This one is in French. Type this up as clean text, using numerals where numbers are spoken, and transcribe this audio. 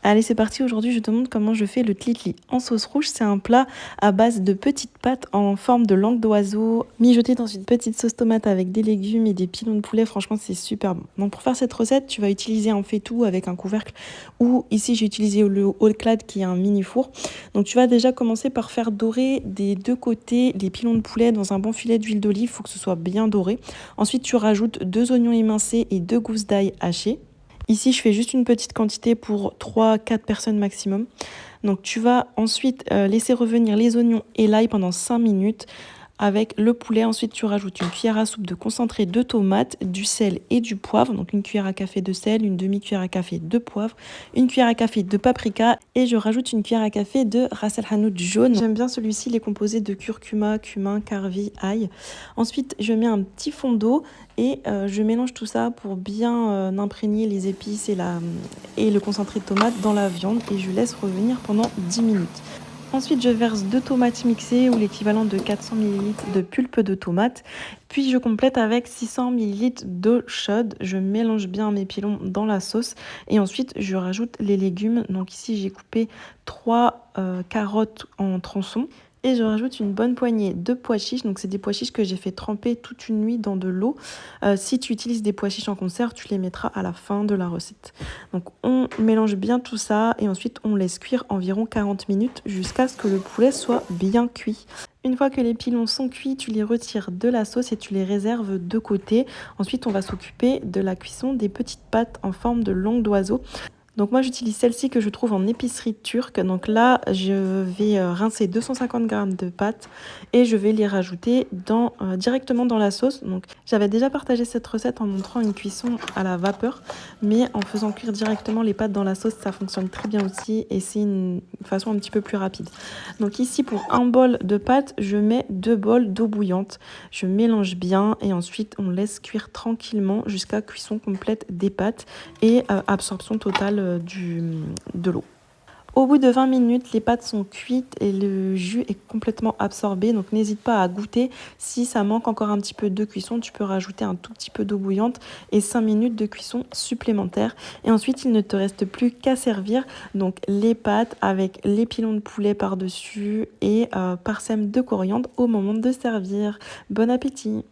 Allez, c'est parti. Aujourd'hui, je te montre comment je fais le tlitli en sauce rouge. C'est un plat à base de petites pâtes en forme de langue d'oiseau, mijotées dans une petite sauce tomate avec des légumes et des pilons de poulet. Franchement, c'est super bon. Donc, pour faire cette recette, tu vas utiliser un faitout avec un couvercle ou ici, j'ai utilisé le All-Clad qui est un mini four. Donc, tu vas déjà commencer par faire dorer des deux côtés les pilons de poulet dans un bon filet d'huile d'olive. Il faut que ce soit bien doré. Ensuite, tu rajoutes 2 oignons émincés et 2 gousses d'ail hachées. Ici, je fais juste une petite quantité pour 3-4 personnes maximum. Donc, tu vas ensuite laisser revenir les oignons et l'ail pendant 5 minutes avec le poulet. Ensuite, tu rajoutes une cuillère à soupe de concentré de tomates, du sel et du poivre. Donc, une cuillère à café de sel, une demi-cuillère à café de poivre, une cuillère à café de paprika et je rajoute une cuillère à café de ras el hanout jaune. J'aime bien celui-ci, il est composé de curcuma, cumin, carvi, ail. Ensuite, je mets un petit fond d'eau et je mélange tout ça pour bien imprégner les épices et le concentré de tomate dans la viande et je laisse revenir pendant 10 minutes. Ensuite, je verse 2 tomates mixées ou l'équivalent de 400 ml de pulpe de tomate. Puis je complète avec 600 ml d'eau chaude. Je mélange bien mes pilons dans la sauce et ensuite je rajoute les légumes. Donc ici, j'ai coupé 3 carottes en tronçons. Et je rajoute une bonne poignée de pois chiches. Donc, c'est des pois chiches que j'ai fait tremper toute une nuit dans de l'eau. Si tu utilises des pois chiches en conserve, tu les mettras à la fin de la recette. Donc, on mélange bien tout ça et ensuite, on laisse cuire environ 40 minutes jusqu'à ce que le poulet soit bien cuit. Une fois que les pilons sont cuits, tu les retires de la sauce et tu les réserves de côté. Ensuite, on va s'occuper de la cuisson des petites pâtes en forme de langue d'oiseau. Donc moi j'utilise celle-ci que je trouve en épicerie turque. Donc là je vais rincer 250 g de pâtes et je vais les rajouter directement dans la sauce. Donc j'avais déjà partagé cette recette en montrant une cuisson à la vapeur, mais en faisant cuire directement les pâtes dans la sauce ça fonctionne très bien aussi et c'est une façon un petit peu plus rapide. Donc ici pour un bol de pâtes je mets 2 bols d'eau bouillante. Je mélange bien et ensuite on laisse cuire tranquillement jusqu'à cuisson complète des pâtes et absorption totale de l'eau. Au bout de 20 minutes, les pâtes sont cuites et le jus est complètement absorbé. Donc n'hésite pas à goûter. Si ça manque encore un petit peu de cuisson, tu peux rajouter un tout petit peu d'eau bouillante et 5 minutes de cuisson supplémentaire. Et ensuite, il ne te reste plus qu'à servir. Donc les pâtes avec les pilons de poulet par-dessus et parsème de coriandre au moment de servir. Bon appétit!